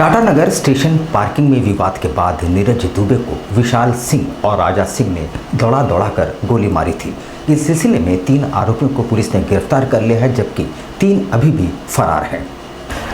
टाटा नगर station parking में विवाद के बाद नीरज दुबे को विशाल सिंह और राजा सिंह ने दौड़ा दौड़ाकर गोली मारी थी। इस सिलसिले में 3 आरोपियों को पुलिस ने गिरफ्तार कर लिया है, जबकि 3 अभी भी फरार हैं।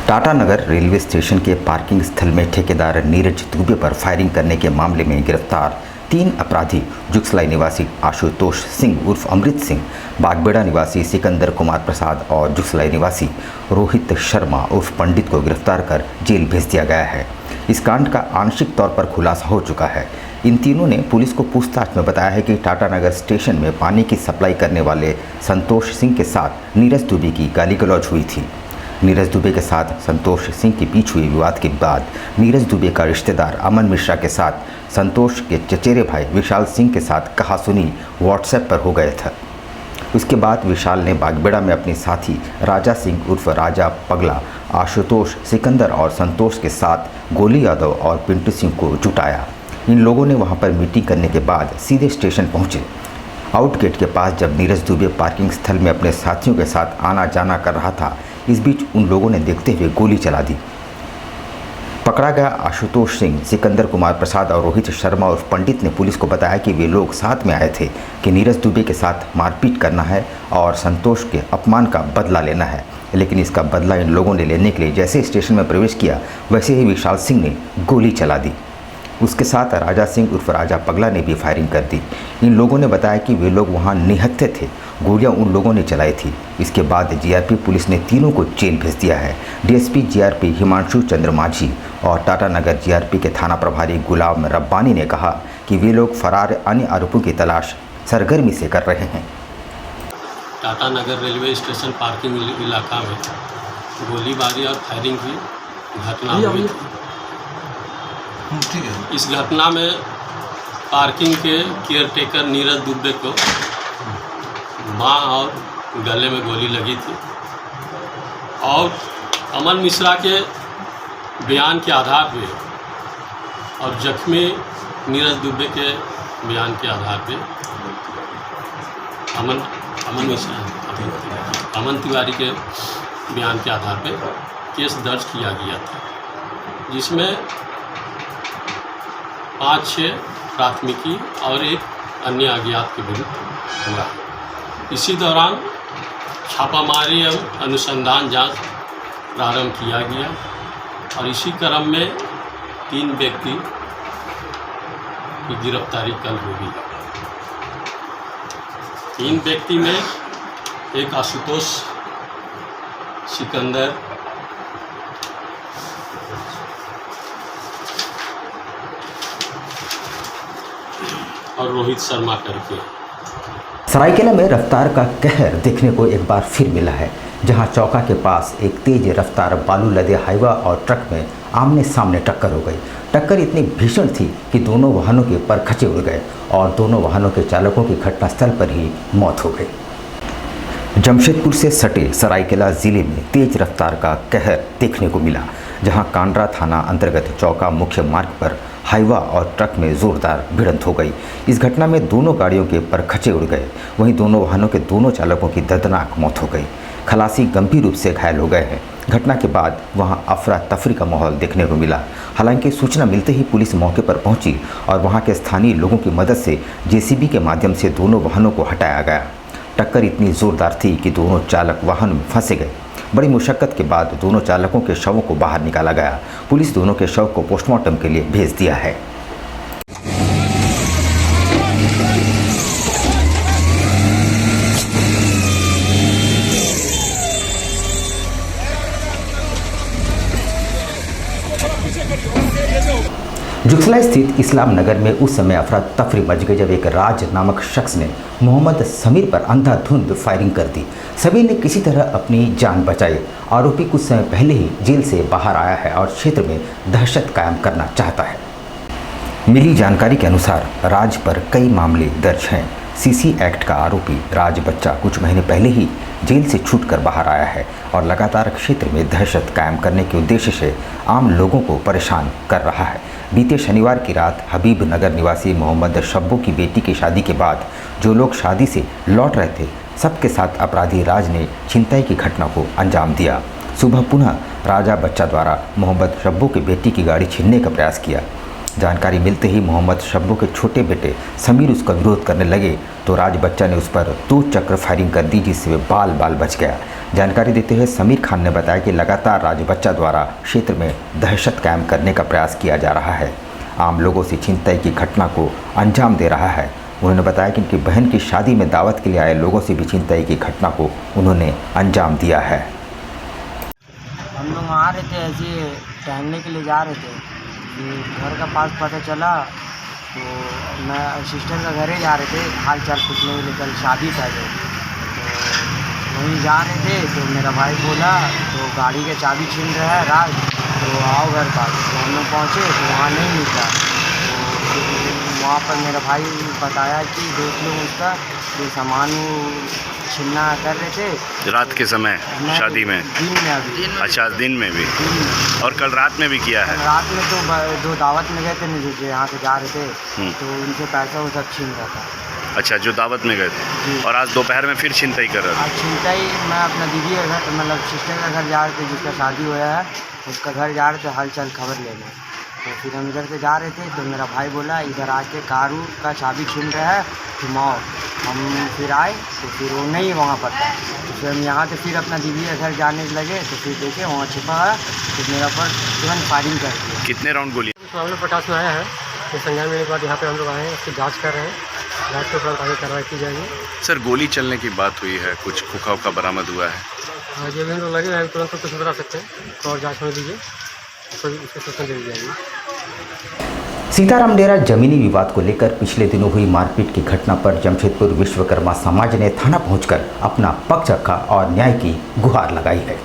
टाटा नगर रेलवे स्टेशन के पार्किंग स्थल में ठेकेदार नीरज दुबे पर फायरिंग करने के मामले में गिरफ्तार 3 अपराधी जुगसलाई निवासी आशुतोष सिंह उर्फ अमृत सिंह, बागबेड़ा निवासी सिकंदर कुमार प्रसाद और जुगसलाई निवासी रोहित शर्मा उर्फ पंडित को गिरफ्तार कर जेल भेज दिया गया है। इस कांड का आंशिक तौर पर खुलासा हो चुका है। इन तीनों ने पुलिस को पूछताछ में बताया है कि टाटा नगर स्टेशन में पानी की सप्लाई करने वाले संतोष सिंह के साथ नीरज दुबे की गाली गलौज हुई थी। नीरज दुबे के साथ संतोष सिंह के बीच हुए विवाद के बाद नीरज दुबे का रिश्तेदार अमन मिश्रा के साथ संतोष के चचेरे भाई विशाल सिंह के साथ कहासुनी व्हाट्सएप पर हो गए थे। उसके बाद विशाल ने बागबेड़ा में अपने साथी राजा सिंह उर्फ राजा पगला, आशुतोष, सिकंदर और संतोष के साथ गोली यादव और पिंटू सिंह को जुटाया। इन लोगों ने वहां पर मीटिंग करने के बाद सीधे स्टेशन पहुंचे। आउटगेट के पास जब नीरज दुबे पार्किंग स्थल में अपने साथियों के साथ आना जाना कर रहा था, इस बीच उन लोगों ने देखते हुए गोली चला दी। पकड़ा गया आशुतोष सिंह, सिकंदर कुमार प्रसाद और रोहित शर्मा उर्फ पंडित ने पुलिस को बताया कि वे लोग साथ में आए थे कि नीरज दुबे के साथ मारपीट करना है और संतोष के अपमान का बदला लेना है। लेकिन इसका बदला इन लोगों ने लेने के लिए जैसे स्टेशन में प्रवेश किया, वैसे ही विशाल सिंह ने गोली चला दी। उसके साथ राजा सिंह उर्फ राजा पगला ने भी फायरिंग कर दी। इन लोगों ने बताया कि वे लोग वहां निहत्थे थे, गोलियां उन लोगों ने चलाई थी। इसके बाद जीआरपी पुलिस ने तीनों को जेल भेज दिया है। डीएसपी जीआरपी हिमांशु चंद्र माझी और टाटा नगर जीआरपी के थाना प्रभारी गुलाम रब्बानी ने कहा कि वे लोग फरार अन्य आरोपियों की तलाश सरगर्मी से कर रहे हैं। टाटा नगर रेलवे स्टेशन पार्किंग इलाका में गोलीबारी और फायरिंग की घटना हुई। इस घटना में पार्किंग के केयरटेकर नीरज दुबे को बाँह और गले में गोली लगी थी और अमन मिश्रा के बयान के आधार पे और जख्मी नीरज दुबे के बयान के आधार पे अमन तिवारी के बयान के आधार पे केस दर्ज किया गया था, जिसमें 5-6 प्राथमिकी और एक अन्य अज्ञात के विरुद्ध हुआ। इसी दौरान छापामारी एवं अनुसंधान जांच प्रारंभ किया गया और इसी क्रम में 3 व्यक्ति की गिरफ्तारी कल होगी। 3 व्यक्ति में एक आशुतोष, सिकंदर और रोहित शर्मा करके। सरायकेला में रफ्तार का कहर देखने को एक बार फिर मिला है, जहां चौका के पास एक तेज रफ्तार बालू लदे हाईवा और ट्रक में आमने सामने टक्कर हो गई। टक्कर इतनी भीषण थी कि दोनों वाहनों के परखचे उड़ गए और दोनों वाहनों के चालकों की घटनास्थल पर ही मौत हो गई। जमशेदपुर से सटे सरायकेला जिले में तेज रफ्तार का कहर देखने को मिला, जहां कांड्रा थाना अंतर्गत चौका मुख्य मार्ग पर हाईवा और ट्रक में जोरदार भिड़ंत हो गई। इस घटना में दोनों गाड़ियों के परखचे उड़ गए, वहीं दोनों वाहनों के दोनों चालकों की दर्दनाक मौत हो गई। खलासी गंभीर रूप से घायल हो गए हैं। घटना के बाद वहां अफरा तफरी का माहौल देखने को मिला। हालांकि सूचना मिलते ही पुलिस मौके पर पहुंची और वहां के स्थानीय लोगों की मदद से जेसीबी के माध्यम से दोनों वाहनों को हटाया गया। टक्कर इतनी जोरदार थी कि दोनों चालक वाहन में फंसे गए। बड़ी मुशक्कत के बाद दोनों चालकों के शवों को बाहर निकाला गया। पुलिस दोनों के शव को पोस्टमार्टम के लिए भेज दिया है। जुगसलाई स्थित इस्लाम नगर में उस समय अफरा तफरी मच गई जब एक राज नामक शख्स ने मोहम्मद समीर पर अंधाधुंध फायरिंग कर दी। सभी ने किसी तरह अपनी जान बचाई। आरोपी कुछ समय पहले ही जेल से बाहर आया है और क्षेत्र में दहशत कायम करना चाहता है। मिली जानकारी के अनुसार राज पर कई मामले दर्ज हैं। सीसी एक्ट का आरोपी राज बच्चा कुछ महीने पहले ही जेल से छूटकर बाहर आया है और लगातार क्षेत्र में दहशत कायम करने के उद्देश्य से आम लोगों को परेशान कर रहा है। बीते शनिवार की रात हबीब नगर निवासी मोहम्मद शब्बू की बेटी की शादी के बाद जो लोग शादी से लौट रहे थे, सबके साथ अपराधी राज ने छिनताई की घटना को अंजाम दिया। सुबह पुनः राजा बच्चा द्वारा मोहम्मद शब्बू की बेटी की गाड़ी छीनने का प्रयास किया। जानकारी मिलते ही मोहम्मद शब्बू के छोटे बेटे समीर उसका विरोध करने लगे तो राज बच्चा ने उस पर 2 चक्र फायरिंग कर दी, जिससे वह बाल बाल बच गया। जानकारी देते हुए समीर खान ने बताया कि लगातार राज बच्चा द्वारा क्षेत्र में दहशत कायम करने का प्रयास किया जा रहा है, आम लोगों से छिनतई की घटना को अंजाम दे रहा है। उन्होंने बताया कि उनकी बहन की शादी में दावत के लिए आए लोगों से भी छिनतई की घटना को उन्होंने अंजाम दिया है। हम लोग आ रहे थे, ऐसे टहलने के लिए जा रहे थे, घर का पास पता चला तो मैं सिस्टर का घर ही जा रहे थे, हाल चाल पूछने के लिए, कल शादी था तो वहीं जा रहे थे तो मेरा भाई बोला तो गाड़ी का चाबी छीन रहा है राज, तो आओ घर पास। तो हम लोग पहुँचे तो वहाँ नहीं मिला। तो वहाँ पर मेरा भाई बताया कि दोस्त लोग उसका जो सामान छीनना कर रहे थे रात के समय शादी में। दिन में अभी। अच्छा, दिन में भी। और कल रात में भी किया है। रात में तो 2 दावत में गए थे ना, जो यहाँ से जा रहे थे तो उनसे पैसा वो सब छीन रहा था। अच्छा, जो दावत में गए थे। और आज दोपहर में फिर छिनतई कर रहे थे। आज छिनतई मैं अपना दीदी का घर, मतलब सिस्टर का घर जा रहे थे, जिसका शादी हुआ है उसका घर जा रहे थे हाल चाल खबर लेने। तो फिर हम इधर से जा रहे थे तो मेरा भाई बोला इधर आके कारू का चाबी छीन रहा है, घुमाओ। हम फिर आए तो फिर वो नहीं वहाँ पर था। तो फिर हम यहाँ से फिर अपना दीदी के घर जाने लगे तो फिर देखे वहाँ छिपा है, तो मेरा पर तुरंत फायरिंग कर दिया। कितने राउंड गोली? मामले 50 में आया है, फिर संज्ञान मिलने के बाद यहाँ पे हम लोग आए हैं, उसकी जांच कर रहे हैं, जांच के उपरांत आगे कार्रवाई की जाएगी। सर, गोली चलने की बात हुई है, कुछ खोखा वोखा बरामद हुआ है? हाँ जी, अभी हम लोग लगे हैं, तुरंत तो कुछ बता सकते हैं, तो और जाँच होने दीजिए, उसको सूचना दे दी जाएगी। सीताराम डेरा जमीनी विवाद को लेकर पिछले दिनों हुई मारपीट की घटना पर जमशेदपुर विश्वकर्मा समाज ने थाना पहुंचकर अपना पक्ष रखा और न्याय की गुहार लगाई है।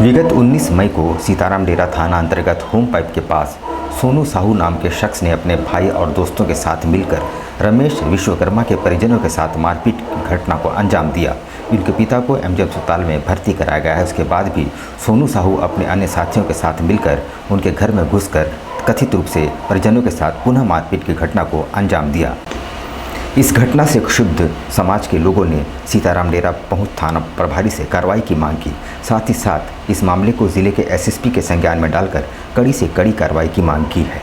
विगत 19 मई को सीताराम डेरा थाना अंतर्गत होम पाइप के पास सोनू साहू नाम के शख्स ने अपने भाई और दोस्तों के साथ मिलकर रमेश विश्वकर्मा के परिजनों के साथ मारपीट की घटना को अंजाम दिया। इनके पिता को एमजे अस्पताल में भर्ती कराया गया है। उसके बाद भी सोनू साहू अपने अन्य साथियों के साथ मिलकर उनके घर में घुसकर कथित रूप से परिजनों के साथ पुनः मारपीट की घटना को अंजाम दिया। इस घटना से क्षुब्ध समाज के लोगों ने सीताराम डेरा पहुंच थाना प्रभारी से कार्रवाई की मांग की। साथ ही साथ इस मामले को जिले के एसएसपी के संज्ञान में डालकर कड़ी से कड़ी कार्रवाई की मांग की है।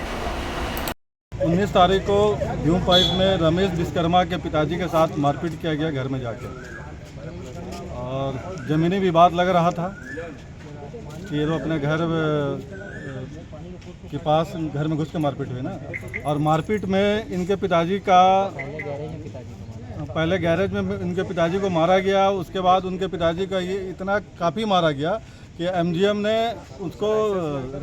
19 तारीख को ह्यूम पाइप में रमेश विश्वकर्मा के पिताजी के साथ मारपीट किया गया घर में जाकर, और ज़मीनी विवाद लग रहा था कि ये तो अपने घर के पास घर में घुस के मारपीट हुई ना। और मारपीट में इनके पिताजी का पहले गैरेज में इनके पिताजी को मारा गया। उसके बाद उनके पिताजी का ये इतना काफ़ी मारा गया कि एमजीएम ने उसको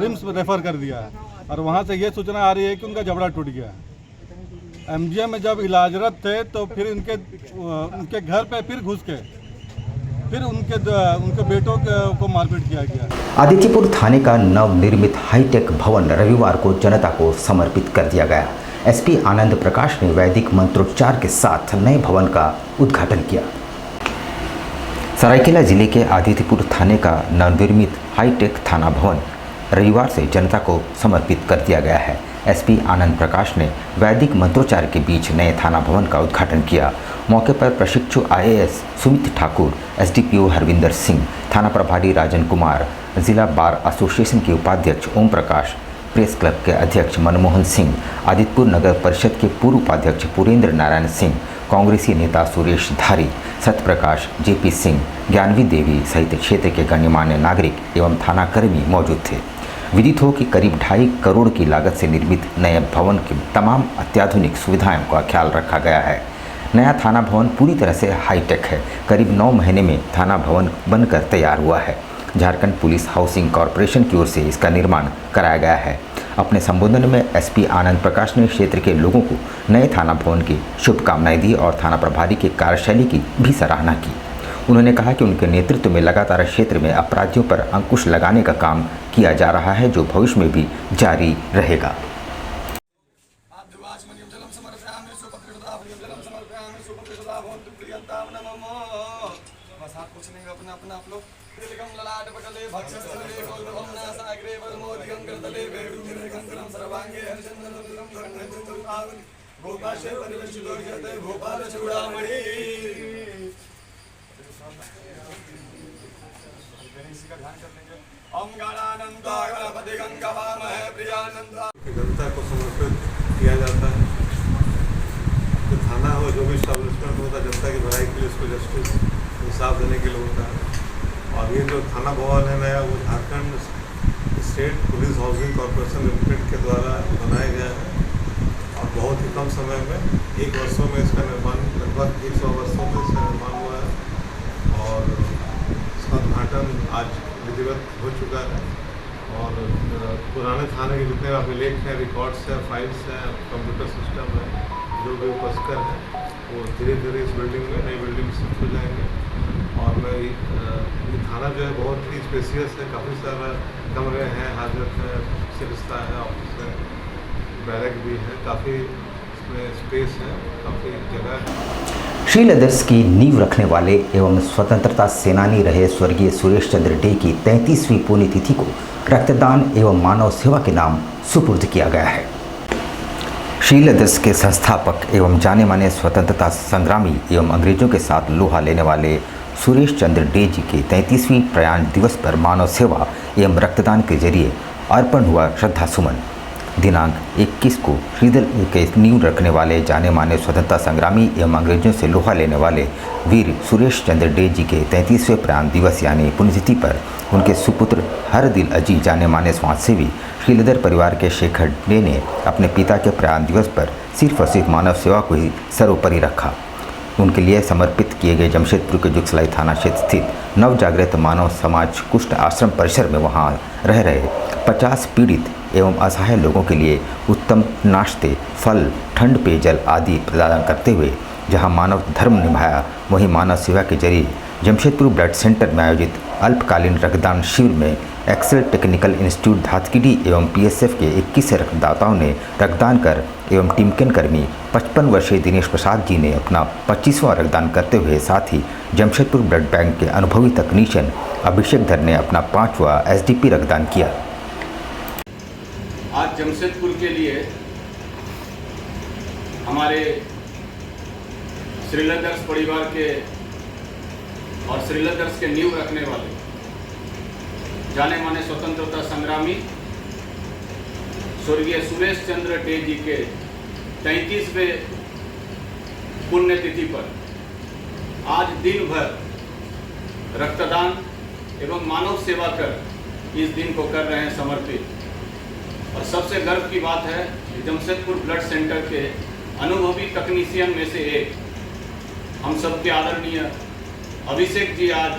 रिम्स रेफ़र कर दिया है, और वहाँ से ये सूचना आ रही है कि उनका जबड़ा टूट गया है। एमजीएम में जब इलाजरत थे तो फिर उनके घर पे फिर घुस के फिर उनके बेटों को मारपीट किया गया। आदित्यपुर थाने का नवनिर्मित हाईटेक भवन रविवार को जनता को समर्पित कर दिया गया। एसपी आनंद प्रकाश ने वैदिक मंत्रोच्चार के साथ नए भवन का उद्घाटन किया। सरायकेला जिले के आदित्यपुर थाने का नवनिर्मित हाईटेक थाना भवन रविवार से जनता को समर्पित कर दिया गया है। एसपी आनंद प्रकाश ने वैदिक मंत्रोच्चार के बीच नए थाना भवन का उद्घाटन किया। मौके पर प्रशिक्षु आईएएस सुमित ठाकुर, एसडीपीओ हरविंदर सिंह, थाना प्रभारी राजन कुमार, जिला बार एसोसिएशन के उपाध्यक्ष ओम प्रकाश, प्रेस क्लब के अध्यक्ष मनमोहन सिंह, आदित्यपुर नगर परिषद के पूर्व उपाध्यक्ष पुरेंद्र नारायण सिंह, कांग्रेसी नेता सुरेश धारी, सत्यप्रकाश, जेपी सिंह, ज्ञानवी देवी सहित क्षेत्र के गण्यमान्य नागरिक एवं थाना कर्मी मौजूद थे। विदित हो कि करीब 2.5 करोड़ की लागत से निर्मित नए भवन की तमाम अत्याधुनिक सुविधाओं का ख्याल रखा गया है। नया थाना भवन पूरी तरह से हाईटेक है। करीब 9 महीने में थाना भवन बनकर तैयार हुआ है। झारखंड पुलिस हाउसिंग कॉरपोरेशन की ओर से इसका निर्माण कराया गया है। अपने संबोधन में एसपी आनंद प्रकाश ने क्षेत्र के लोगों को नए थाना भवन की शुभकामनाएं दी और थाना प्रभारी की कार्यशैली की भी सराहना की। उन्होंने कहा कि उनके नेतृत्व में लगातार क्षेत्र में अपराधियों पर अंकुश लगाने का काम किया जा रहा है, जो भविष्य में भी जारी रहेगा। इसी का ध्यान कर लेंगे। जनता को समर्पित किया जाता है। जो थाना हो, जो भी इस्टेब्लिशमेंट होता है, जनता की भलाई के लिए, उसको जस्टिस इंसाफ देने के लिए होता है। और ये जो थाना भवन है नया, वो Jharkhand state police housing corporation limited के द्वारा बनाया गया है और बहुत ही कम समय में 1 वर्षों में इसका निर्माण, लगभग 100 वर्षों में इसका निर्माण हुआ है और इसका उद्घाटन आज विधिवत हो चुका है। और पुराने थाने के जितने अभिलेख हैं, रिकॉर्ड्स हैं, फाइल्स हैं, कंप्यूटर सिस्टम है, जो भी उपस्कर हैं, वो धीरे धीरे इस बिल्डिंग में, नई बिल्डिंग में शिफ्ट हो जाएंगे। और मैं ये थाना जो है बहुत ही स्पेसियस है, काफ़ी सारा कमरे हैं, हाजत है, सिरस्ता है, ऑफिस है, बैरक भी है, काफ़ी इसमें स्पेस है, काफ़ी जगह है। शील आदर्श की नींव रखने वाले एवं स्वतंत्रता सेनानी रहे स्वर्गीय सुरेश चंद्र डे की 33वीं पुण्यतिथि को रक्तदान एवं मानव सेवा के नाम सुपुर्द किया गया है। शील आदर्श के संस्थापक एवं जाने माने स्वतंत्रता संग्रामी एवं अंग्रेजों के साथ लोहा लेने वाले सुरेश चंद्र डे जी के 33वीं प्रयाण दिवस पर मानव सेवा एवं रक्तदान के जरिए अर्पण हुआ श्रद्धा सुमन। दिनांक 21 को श्रीदल के नींव रखने वाले जाने माने स्वतंत्रता संग्रामी एवं अंग्रेजों से लोहा लेने वाले वीर सुरेश चंद्र डे जी के 33वें प्रयाण दिवस यानी पुण्यतिथि पर उनके सुपुत्र हर दिल अजी जाने माने समाजसेवी शीलधर परिवार के शेखर डे ने अपने पिता के प्रयाण दिवस पर सिर्फ और सिर्फ मानव सेवा को ही सर्वोपरि रखा। उनके लिए समर्पित किए गए जमशेदपुर के जुगसलाई थाना क्षेत्र स्थित नवजागृत मानव समाज कुष्ठ आश्रम परिसर में वहां रह रहे 50 पीड़ित एवं असहाय लोगों के लिए उत्तम नाश्ते, फल, ठंड पेयजल आदि प्रदान करते हुए जहां मानव धर्म निभाया, वहीं मानव सेवा के जरिए जमशेदपुर ब्लड सेंटर में आयोजित अल्पकालीन रक्तदान शिविर में एक्सेल टेक्निकल इंस्टीट्यूट धातकीडी एवं पीएसएफ के 21 रक्तदाताओं ने रक्तदान कर एवं टीमकेन कर्मी 55 वर्षीय दिनेश प्रसाद जी ने अपना 25वां रक्तदान करते हुए, साथ ही जमशेदपुर ब्लड बैंक के अनुभवी तकनीशियन अभिषेक धर ने अपना 5वां एसडीपी रक्तदान किया। आज जमशेदपुर के लिए हमारे श्रीलदर्स परिवार के और श्रीलदर्स के नींव रखने वाले जाने माने स्वतंत्रता संग्रामी स्वर्गीय सुरेश चंद्र डे जी के 33वें पुण्यतिथि पर आज दिन भर रक्तदान एवं मानव सेवा कर इस दिन को कर रहे हैं समर्पित। और सबसे गर्व की बात है कि जमशेदपुर ब्लड सेंटर के अनुभवी तकनीशियन में से एक हम सबके आदरणीय अभिषेक जी आज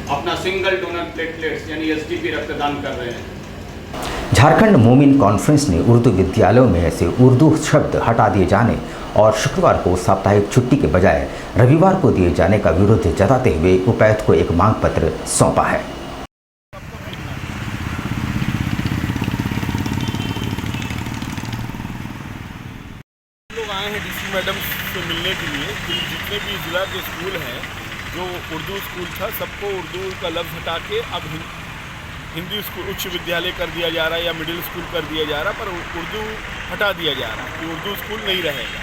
अपना सिंगल डोनर प्लेटलेट्स यानी एसडीपी रक्तदान कर रहे हैं। झारखंड मोमिन कॉन्फ्रेंस ने उर्दू विद्यालयों में से उर्दू शब्द हटा दिए जाने और शुक्रवार को साप्ताहिक छुट्टी के बजाय रविवार को दिए जाने का विरोध जताते हुए उपायुक्त को एक मांग पत्र सौंपा है। लोग आए हैं डीसी मैडम से मिलने के लिए कि जितने भी जिला के स्कूल हैं, जो उर्दू स्कूल था सबको उर्दू का लफ्ज़ हटा के अब हिंदी स्कूल उच्च विद्यालय कर दिया जा रहा है या मिडिल स्कूल कर दिया जा रहा है, पर उर्दू हटा दिया जा रहा है कि उर्दू स्कूल नहीं रहेगा।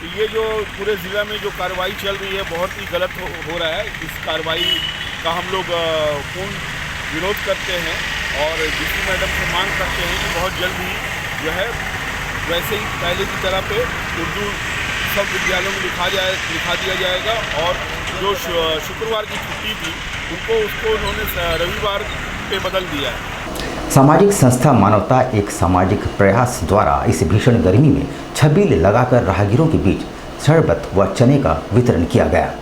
तो ये जो पूरे ज़िला में जो कार्रवाई चल रही है बहुत ही गलत हो रहा है। इस कार्रवाई का हम लोग पूर्ण विरोध करते हैं और डीसी मैडम से मांग करते हैं कि बहुत जल्द ही जो है वैसे ही पहले की तरह पे उर्दू सब विद्यालयों में लिखा दिया जाएगा और जो शुक्रवार की छुट्टी थी उसको उन्होंने रविवार पे बदल दिया है। सामाजिक संस्था मानवता एक सामाजिक प्रयास द्वारा इस भीषण गर्मी में छबील लगाकर राहगीरों के बीच शरबत व चने का वितरण किया गया।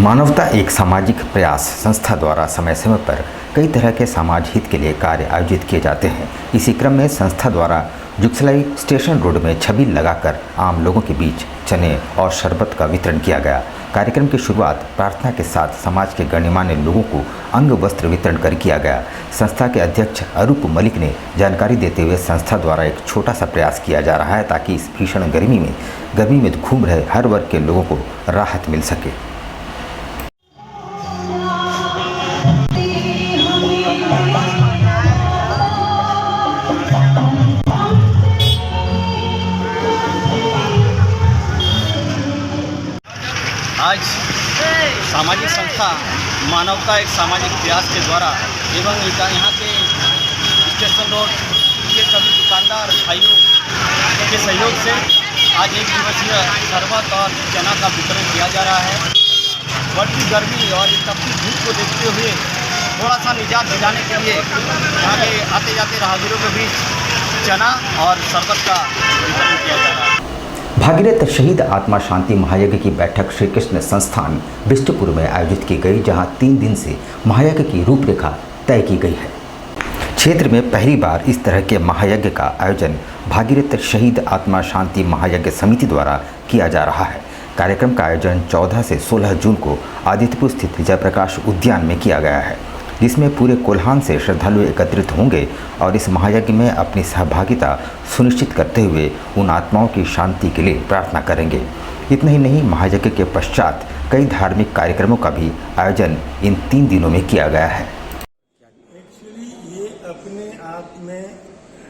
मानवता एक सामाजिक प्रयास संस्था द्वारा समय समय पर कई तरह के समाज हित के लिए कार्य आयोजित किए जाते हैं। इसी क्रम में संस्था द्वारा जुगसलाई स्टेशन रोड में छबील लगाकर आम लोगों के बीच चने और शरबत का वितरण किया गया। कार्यक्रम की शुरुआत प्रार्थना के साथ समाज के गणमान्य लोगों को अंग वस्त्र वितरण कर किया गया। संस्था के अध्यक्ष अरूप मलिक ने जानकारी देते हुए संस्था द्वारा एक छोटा सा प्रयास किया जा रहा है ताकि इस भीषण गर्मी में घूम रहे हर वर्ग के लोगों को राहत मिल सके। आज सामाजिक संस्था मानवता एक सामाजिक प्रयास के द्वारा एवं यहाँ के स्टेशन रोड के सभी दुकानदार भाइयों के सहयोग से आज 1 दिवसीय शरबत और चना का वितरण किया जा रहा है। बढ़ती गर्मी और तपती धूप को देखते हुए थोड़ा सा निजात दिलाने के लिए यहाँ के आते जाते राहगीरों के बीच चना और शरबत का वितरण किया जा रहा है। भागीरथ शहीद आत्मा शांति महायज्ञ की बैठक श्री कृष्ण संस्थान बिष्टपुर में आयोजित की गई, जहां 3 दिन से महायज्ञ की रूपरेखा तय की गई है। क्षेत्र में पहली बार इस तरह के महायज्ञ का आयोजन भागीरथ शहीद आत्मा शांति महायज्ञ समिति द्वारा किया जा रहा है। कार्यक्रम का आयोजन 14 से 16 जून को आदित्यपुर स्थित जयप्रकाश उद्यान में किया गया है, जिसमें पूरे कोल्हान से श्रद्धालु एकत्रित होंगे और इस महायज्ञ में अपनी सहभागिता सुनिश्चित करते हुए उन आत्माओं की शांति के लिए प्रार्थना करेंगे। इतना ही नहीं, महायज्ञ के पश्चात कई धार्मिक कार्यक्रमों का भी आयोजन इन 3 दिनों में किया गया है। एक्चुअली ये अपने आप में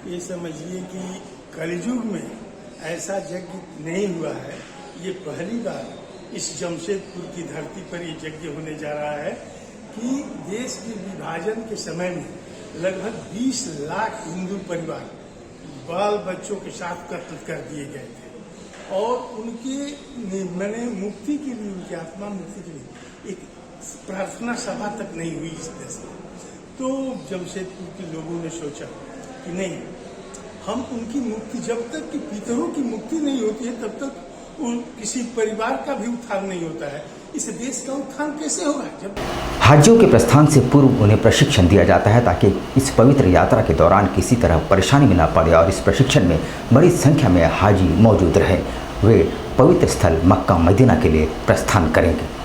ये समझिए कि कलयुग में ऐसा यज्ञ नहीं हुआ है। ये पहली बार इस जमशेदपुर की धरती पर ये यज्ञ होने जा रहा है कि देश के विभाजन के समय में लगभग 20 लाख हिंदू परिवार बाल बच्चों के साथ कत्ल कर दिए गए थे और उनके मैंने मुक्ति के लिए, उनकी आत्मा मुक्ति के लिए एक प्रार्थना सभा तक नहीं हुई इस देश में। तो जमशेदपुर के लोगों ने सोचा कि नहीं, हम उनकी मुक्ति, जब तक कि पितरों की मुक्ति नहीं होती है तब तक किसी परिवार का भी उत्थान नहीं होता है। इस देश का उत्थान कैसे होगा? जब हाजियों के प्रस्थान से पूर्व उन्हें प्रशिक्षण दिया जाता है ताकि इस पवित्र यात्रा के दौरान किसी तरह परेशानी में न पड़े और इस प्रशिक्षण में बड़ी संख्या में हाजी मौजूद रहे। वे पवित्र स्थल मक्का मदीना के लिए प्रस्थान करेंगे।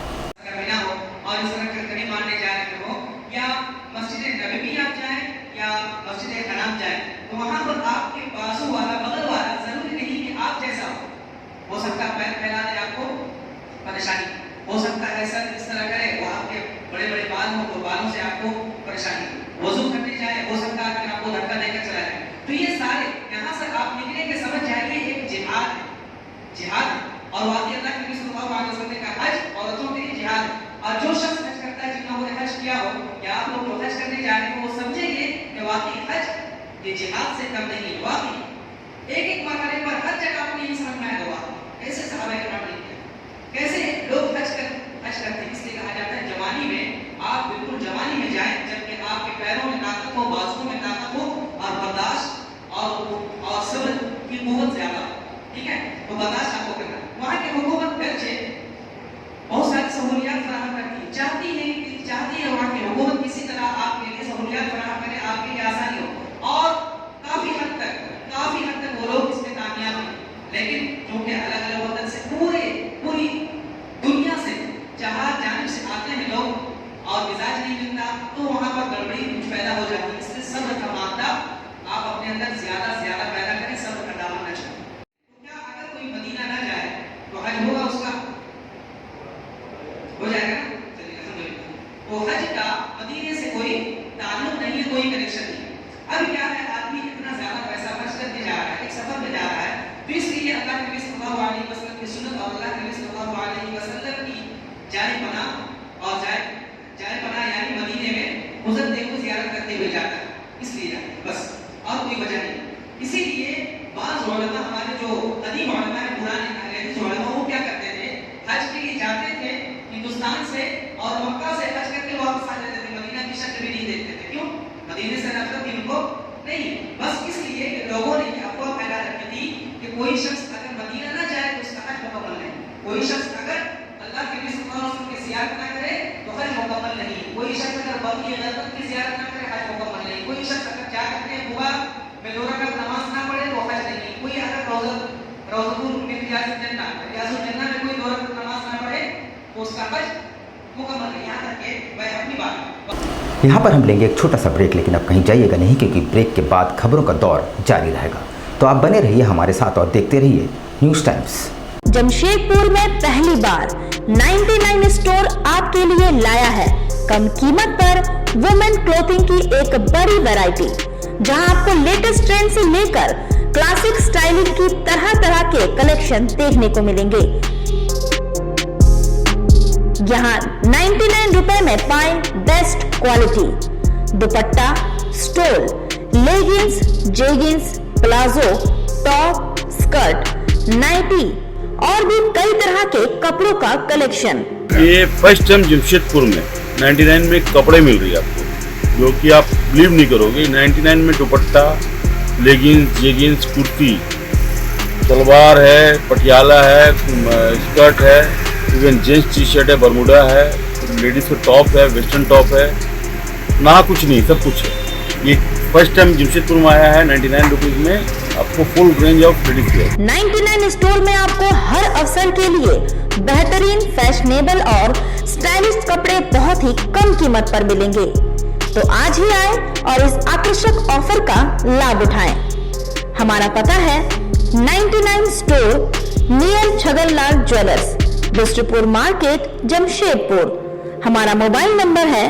हो सकता है सर इस तरह करे, वो आपके बड़े बड़े बाल हो तो बालों से आपको परेशानी, वजू करने जाए हो सकता है कि आपको धक्का देकर चला जाए। तो ये सारे यहाँ से आप निकले के समझ जाइए एक जिहाद और वाकई अल्लाह के नबी सल्लल्लाहु अलैहि वसल्लम का हज औरतों के लिए जिहाद। और जो शख्स हज करता है, जिन लोगों ने हज किया हो या आप लोग हज करने जा रहे हो, वो समझेंगे कि वाकई हज ये जिहाद से कम नहीं है। वाकई एक मरहले पर हर जगह आपको यही समझ में आएगा कैसे सहाबा किराम ने किया, कैसे लोग हज करते। इसलिए कहा जाता है जवानी में आप बिल्कुल जवानी में जाएं जबकि आपके पैरों में ताकत हो, बाजुओं में ताकत हो और बर्दाश्त और सब्र की कुव्वत ज्यादा हो। ठीक है, तो बर्दाश्त आपको करना। वहाँ की हुकूमत गर्चे बहुत सारी सहूलियात फराहम करती चाहती है वहाँ की हुकूमत किसी तरह आपके लिए सहूलियात फराहम करे, आपके लिए आसानी हो और काफी हद तक वो लोग इसमें कामयाब हैं। लेकिन क्योंकि अलग अलग वतन से पूरी दुनिया से जहाज जानिब से आते हैं लोग और मिजाज नहीं मिलता, तो वहाँ पर गड़बड़ी पैदा हो जाती है। इसलिए सब्र का मादा आप अपने अंदर ज्यादा से ज्यादा पैदा करें, सब्र का दामन न छोड़ें। तो क्या अगर कोई मदीना ना जाए तो हज होगा उसका? हो जाएगा ना? चलिए अल्हम्दुलिल्लाह। तो हज का मदीने से कोई ताल्लुक नहीं है, कोई कनेक्शन नहीं। अब क्या है, आदमी इतना ज्यादा पैसा खर्च करके जा रहा है, एक सफर में जा रहा है, तो इसलिए अल्लाह के नबी सल्लल्लाहु अलैहि वसल्लम की सुन्नत और अल्लाह के नबी सल्लल्लाहु अलैहि वसल्लम की जाए पनाह यानी मदीने में मुज़द्दिक़ को ज़ियारत करते हुए जाता है, इसलिए जाता है, बस और कोई वजह नहीं। इसीलिए बाज़ उलमा, हमारे जो कदीम उलमा है, पुराने हदीस उलमा, वो क्या करते थे, हज के लिए जाते थे हिंदुस्तान से और मक्का से हज करके वापस आ जाते थे, मदीना की शक्ल भी नहीं देखते थे। क्यों? मदीने से नफरत थी उनको नहीं, बस इसलिए कि लोगों ने अफवाह फैला रखी थी कि कोई शख्स अगर मदीना ना जाए तो उसका हज मुकम्मल नहीं, कोई शख्स अगर अल्लाह के नबी सल्लल्लाहु अलैहि वसल्लम की ज़ियारत ना करे तो हज मुकम्मल नहीं, कोई शख्स अगर बकी गैरत की ज़ियारत ना करे हज मुकम्मल नहीं, कोई शख्स अगर जा करके हुआ में 2 रकात नमाज ना पढ़े तो हज नहीं, कोई अगर रोज़तुल में रियाज़ुल जन्नह में कोई 2 रकात नमाज ना पढ़े तो उसका हज मुकम्मल नहीं। यहाँ तक के मैं अपनी बात यहाँ पर हम लेंगे एक छोटा सा ब्रेक, लेकिन अब कहीं जाइएगा नहीं क्योंकि ब्रेक के बाद खबरों का दौर जारी रहेगा। तो आप बने रहिए हमारे साथ और देखते रहिए न्यूज़ टाइम्स। जमशेदपुर में पहली बार 99 स्टोर आपके लिए लाया है कम कीमत पर वुमेन क्लोथिंग की एक बड़ी वैरायटी, जहां आपको लेटेस्ट ट्रेंड से लेकर क्लासिक स्टाइलिंग की तरह तरह के कलेक्शन देखने को मिलेंगे। यहाँ 99 रुपए में पाएं best quality. Dupatta, stole, leggings, jeggings, palazzo, top, skirt, nightie और भी कई तरह के कपड़ों का कलेक्शन। ये फर्स्ट टाइम जमशेदपुर में 99 में कपड़े मिल रही है आपको, जो कि आप बिलीव नहीं करोगे। 99 में दुपट्टा, लेगिंग्स, जेगिंग्स, कुर्ती, सलवार है, पटियाला है, स्कर्ट है, इवन जेंट्स टी शर्ट है, बरमुडा है, लेडीज़ का टॉप है, वेस्टर्न टॉप है, ना कुछ नहीं सब कुछ है। ये फर्स्ट टाइम जमशेदपुर में आया है 99 रुपीज़ में, आपको full range of ladies wear. 99 store में आपको हर अवसर के लिए बेहतरीन, फैशनेबल और स्टाइलिश कपड़े बहुत ही कम कीमत पर मिलेंगे। तो आज ही आए और इस आकर्षक ऑफर का लाभ उठाएं। हमारा पता है 99 store, near Chhaganlal jewellers, Bistupur market, Jamshedpur. हमारा मोबाइल नंबर है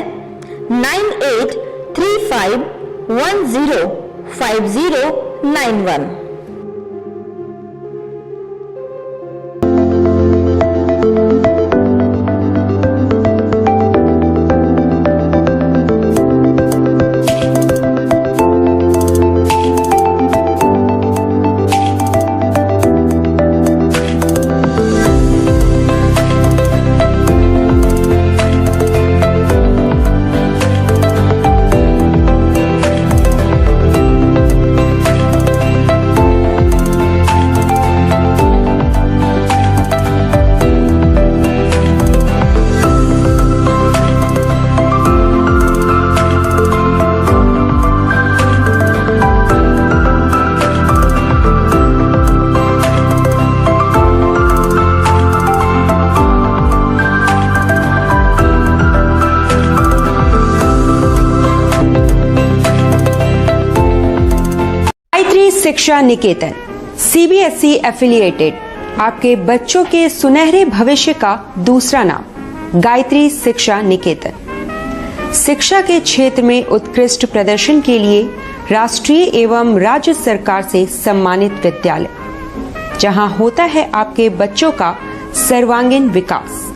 9835105091। शिक्षा निकेतन सीबीएसई एफिलिएटेड आपके बच्चों के सुनहरे भविष्य का दूसरा नाम गायत्री शिक्षा निकेतन। शिक्षा के क्षेत्र में उत्कृष्ट प्रदर्शन के लिए राष्ट्रीय एवं राज्य सरकार से सम्मानित विद्यालय, जहां होता है आपके बच्चों का सर्वांगीण विकास।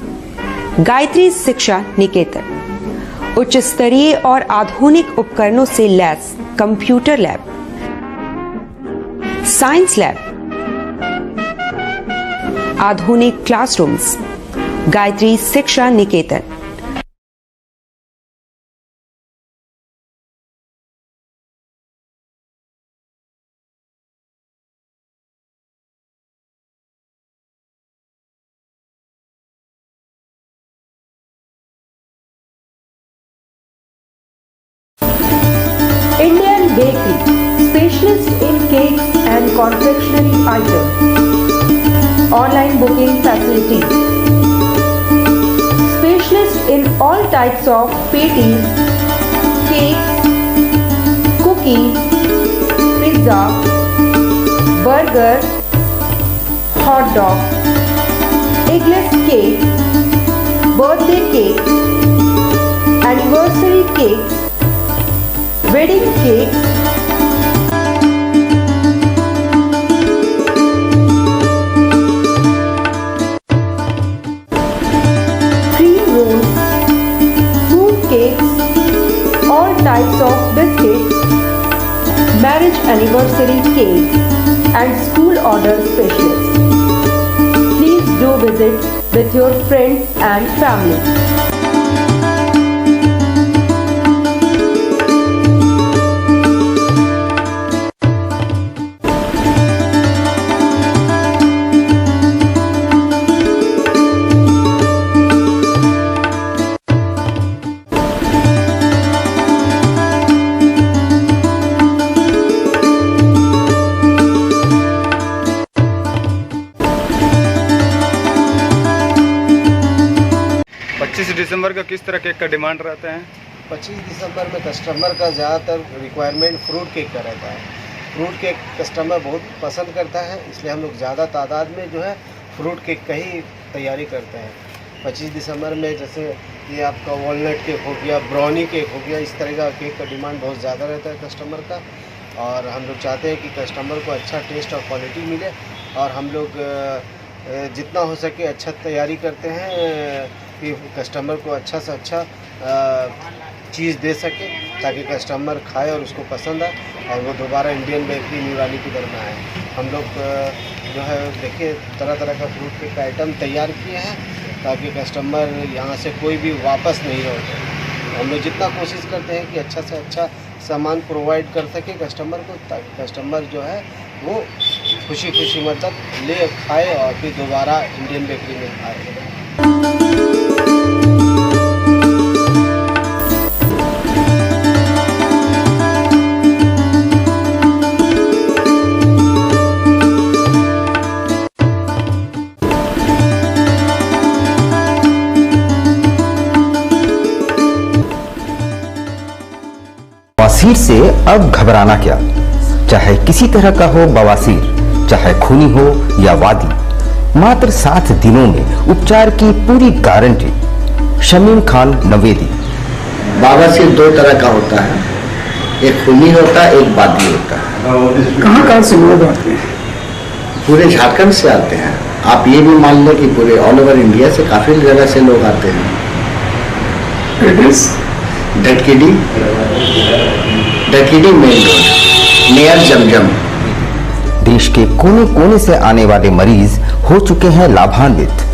गायत्री शिक्षा निकेतन उच्च स्तरीय और आधुनिक उपकरणों से lace computer lab, science lab, आधुनिक क्लासरूम्स। गायत्री शिक्षा निकेतन। Indian Bakery, specialist in cakes and confectionery items. Online booking facilities. Specialist in all types of patties, cakes, cookies, pizza, burger, hot dog, eggless cake, birthday cake, anniversary cakes, wedding cakes, cream rolls, fruit cakes, all types of biscuits, marriage anniversary cakes and school order specialists. Please do visit with your friends and family. दिसंबर का किस तरह cake का demand रहता है? 25 दिसंबर में customer का ज़्यादातर requirement fruit cake का रहता है। फ्रूट केक कस्टमर बहुत पसंद करता है, इसलिए हम लोग ज़्यादा तादाद में जो है फ्रूट केक का ही तैयारी करते हैं। 25 दिसंबर में जैसे ये आपका वॉलनट केक हो गया, ब्राउनी केक हो गया, इस तरह का केक का डिमांड बहुत ज़्यादा रहता है कस्टमर का। और हम लोग चाहते हैं कि कस्टमर को अच्छा टेस्ट और क्वालिटी मिले, और हम लोग जितना हो सके अच्छा तैयारी करते हैं कि कस्टमर को अच्छा से अच्छा चीज़ दे सके, ताकि कस्टमर खाए और उसको पसंद आए और वो दोबारा इंडियन बेकरी न्यूरानी की तरफ में आए। हम लोग जो है देखिए तरह तरह का फ्रूट केक का आइटम तैयार किए हैं ताकि कस्टमर यहाँ से कोई भी वापस नहीं लौटे। हम लोग जितना कोशिश करते हैं कि अच्छा से अच्छा सामान प्रोवाइड कर सके कस्टमर को, ताकि कस्टमर जो है वो खुशी खुशी मतलब ले खाए और फिर दोबारा इंडियन बेकरी में खाए। बवासीर से अब घबराना क्या, चाहे किसी तरह का हो बवासीर, चाहे खूनी हो या वादी, मात्र 7 दिनों में उपचार की पूरी गारंटी। शमीम खान नवेदी। बवासीर 2 तरह का होता है, एक खूनी होता है, एक वादी होता है। कहाँ से लोग आते हैं? पूरे झारखंड से आते हैं। आप ये भी मान लें कि पूरे ऑल ओवर इंडिया से काफी जगह से लोग आते हैं। एड्रेस डटकीडी मेन रोड नियर जमजम। देश के कोने कोने से आने वाले मरीज हो चुके हैं लाभान्वित।